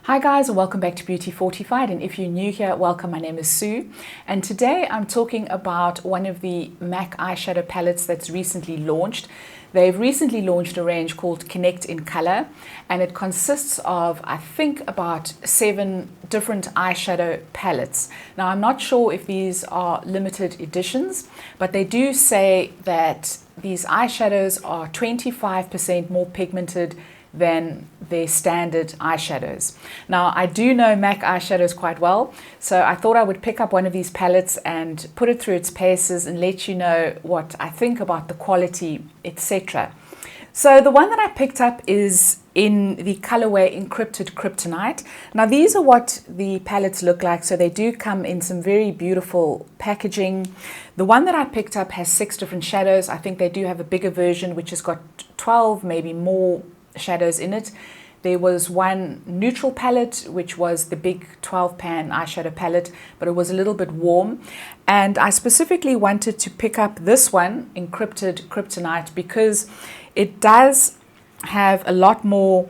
Hi guys, and welcome back to Beauty Fortified, and if you're new here, welcome. My name is Sue, and today I'm talking about one of the MAC eyeshadow palettes that's recently launched. They've recently launched a range called Connect in Color, and it consists of, I think, about 7 different eyeshadow palettes. Now, I'm not sure if these are limited editions, but they do say that these eyeshadows are 25% more pigmented than their standard eyeshadows. Now, I do know MAC eyeshadows quite well, so I thought I would pick up one of these palettes and put it through its paces and let you know what I think about the quality, etc. So the one that I picked up is in the colorway Encrypted Kryptonite. Now, these are what the palettes look like, so they do come in some very beautiful packaging. The one that I picked up has 6 different shadows. I think they do have a bigger version which has got 12, maybe more shadows in it. There was one neutral palette, which was the big 12 pan eyeshadow palette, but it was a little bit warm. And I specifically wanted to pick up this one, Encrypted Kryptonite, because it does have a lot more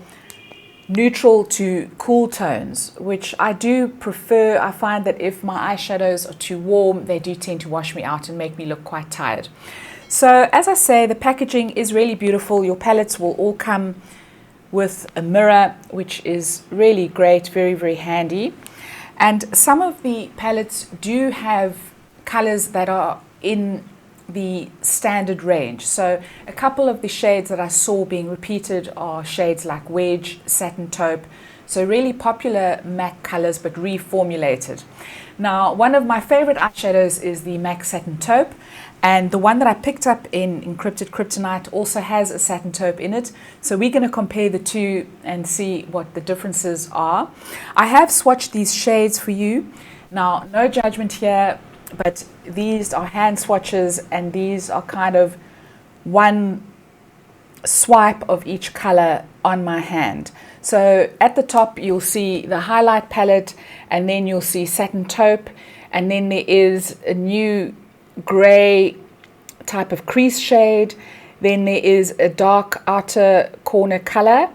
neutral to cool tones, which I do prefer. I find that if my eyeshadows are too warm, they do tend to wash me out and make me look quite tired. So as I say, the packaging is really beautiful. Your palettes will all come with a mirror, which is really great, very, very handy. And some of the palettes do have colors that are in the standard range. So a couple of the shades that I saw being repeated are shades like Wedge, Satin Taupe. So really popular MAC colors, but reformulated. Now, one of my favorite eyeshadows is the MAC Satin Taupe, and the one that I picked up in Encrypted Kryptonite also has a Satin Taupe in it. So we're going to compare the two and see what the differences are. I have swatched these shades for you. Now, no judgment here, but these are hand swatches, and these are kind of one swipe of each color on my hand. So at the top you'll see the highlight palette, and then you'll see Satin Taupe, and then there is a new gray type of crease shade. Then there is a dark outer corner color.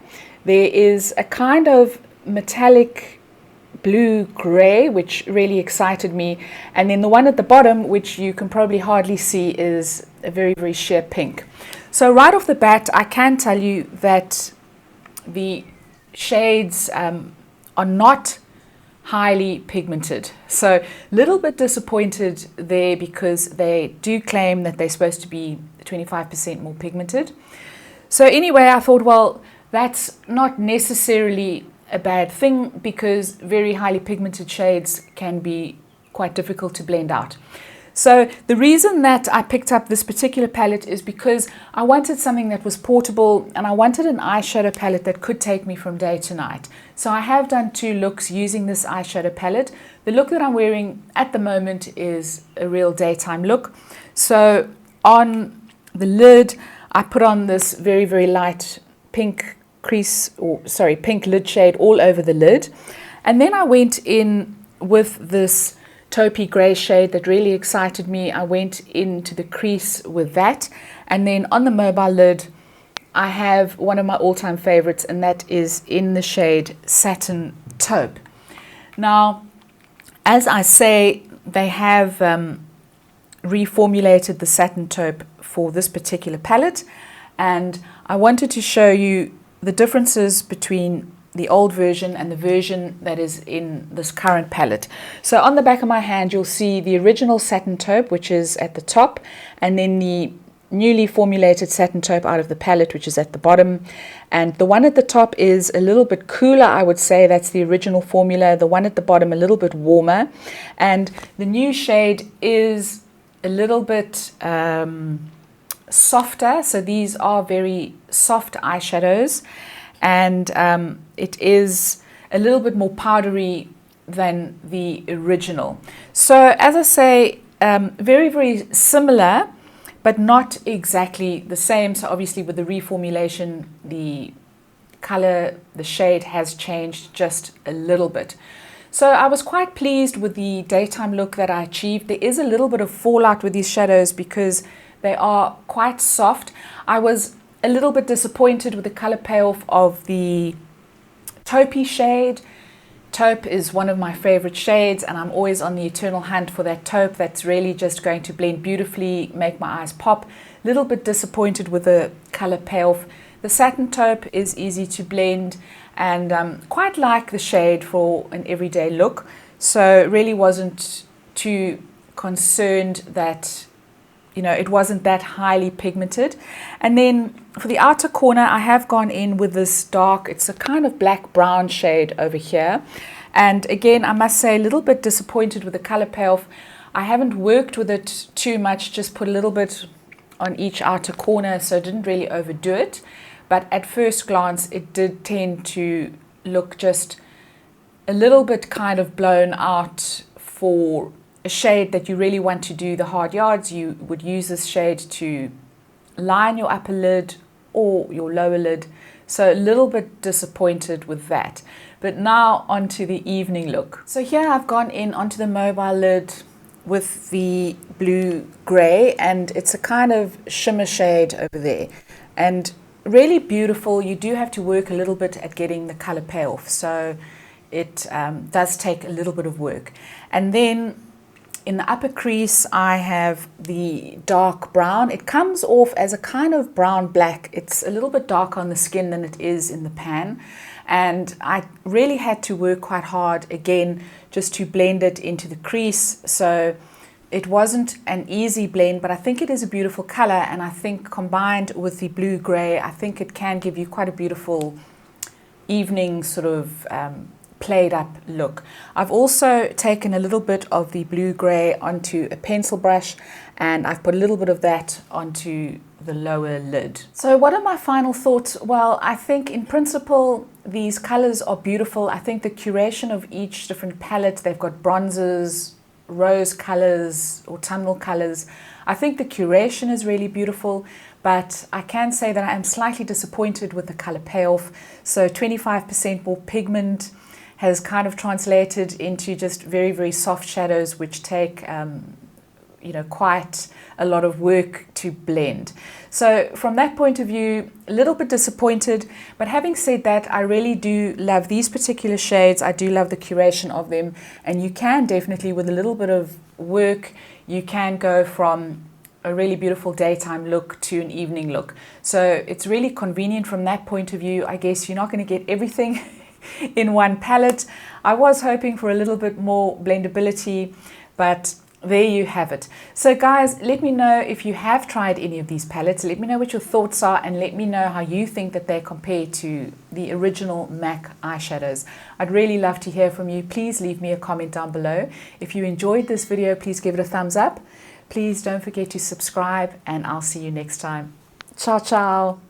There is a kind of metallic blue gray, which really excited me, and then the one at the bottom, which you can probably hardly see, is a very, very sheer pink. So right off the bat, I can tell you that the shades are not highly pigmented. So a little bit disappointed there, because they do claim that they're supposed to be 25% more pigmented. So anyway, I thought, well, that's not necessarily a bad thing, because very highly pigmented shades can be quite difficult to blend out. So the reason that I picked up this particular palette is because I wanted something that was portable, and I wanted an eyeshadow palette that could take me from day to night. So I have done 2 looks using this eyeshadow palette. The look that I'm wearing at the moment is a real daytime look. So on the lid, I put on this very, very light pink pink lid shade all over the lid. And then I went in with this taupey grey shade that really excited me. I went into the crease with that, and then on the mobile lid I have one of my all-time favorites, and that is in the shade Satin Taupe. Now, as I say, they have reformulated the Satin Taupe for this particular palette, and I wanted to show you the differences between the old version and the version that is in this current palette. So on the back of my hand, you'll see the original Satin Taupe, which is at the top, and then the newly formulated Satin Taupe out of the palette, which is at the bottom. And the one at the top is a little bit cooler, I would say. That's the original formula. The one at the bottom a little bit warmer, and the new shade is a little bit softer. So these are very soft eyeshadows, and it is a little bit more powdery than the original. So as I say, very, very similar, but not exactly the same. So obviously with the reformulation, the color, the shade has changed just a little bit. So I was quite pleased with the daytime look that I achieved. There is a little bit of fallout with these shadows because they are quite soft. I was a little bit disappointed with the color payoff of the taupey shade. Taupe is one of my favorite shades, and I'm always on the eternal hunt for that taupe that's really just going to blend beautifully, make my eyes pop. A little bit disappointed with the color payoff. The satin taupe is easy to blend, and quite like the shade for an everyday look. So really wasn't too concerned that, you know, it wasn't that highly pigmented. And then for the outer corner, I have gone in with this dark, it's a kind of black brown shade over here. And again, I must say, a little bit disappointed with the color payoff. I haven't worked with it too much, just put a little bit on each outer corner, so didn't really overdo it. But at first glance, it did tend to look just a little bit kind of blown out for a shade that you really want to do the hard yards. You would use this shade to line your upper lid or your lower lid. So a little bit disappointed with that. But now onto the evening look. So here I've gone in onto the mobile lid with the blue gray, and it's a kind of shimmer shade over there. And really beautiful. You do have to work a little bit at getting the color payoff. So it does take a little bit of work. And then in the upper crease, I have the dark brown. It comes off as a kind of brown black. It's a little bit darker on the skin than it is in the pan. And I really had to work quite hard again just to blend it into the crease. So it wasn't an easy blend, but I think it is a beautiful color. And I think combined with the blue gray, I think it can give you quite a beautiful evening sort of played up look. I've also taken a little bit of the blue gray onto a pencil brush, and I've put a little bit of that onto the lower lid. So what are my final thoughts? Well, I think in principle these colors are beautiful. I think the curation of each different palette, they've got bronzes, rose colors, autumnal colors. I think the curation is really beautiful, but I can say that I am slightly disappointed with the color payoff. So 25% more pigment has kind of translated into just very, very soft shadows, which take, you know, quite a lot of work to blend. So from that point of view, a little bit disappointed. But having said that, I really do love these particular shades. I do love the curation of them. And you can definitely, with a little bit of work, you can go from a really beautiful daytime look to an evening look. So it's really convenient from that point of view. I guess you're not going to get everything in one palette. I was hoping for a little bit more blendability, but there you have it. So guys, let me know if you have tried any of these palettes. Let me know what your thoughts are, and let me know how you think that they compare to the original MAC eyeshadows. I'd really love to hear from you. Please leave me a comment down below. If you enjoyed this video, please give it a thumbs up. Please don't forget to subscribe, and I'll see you next time. Ciao, ciao.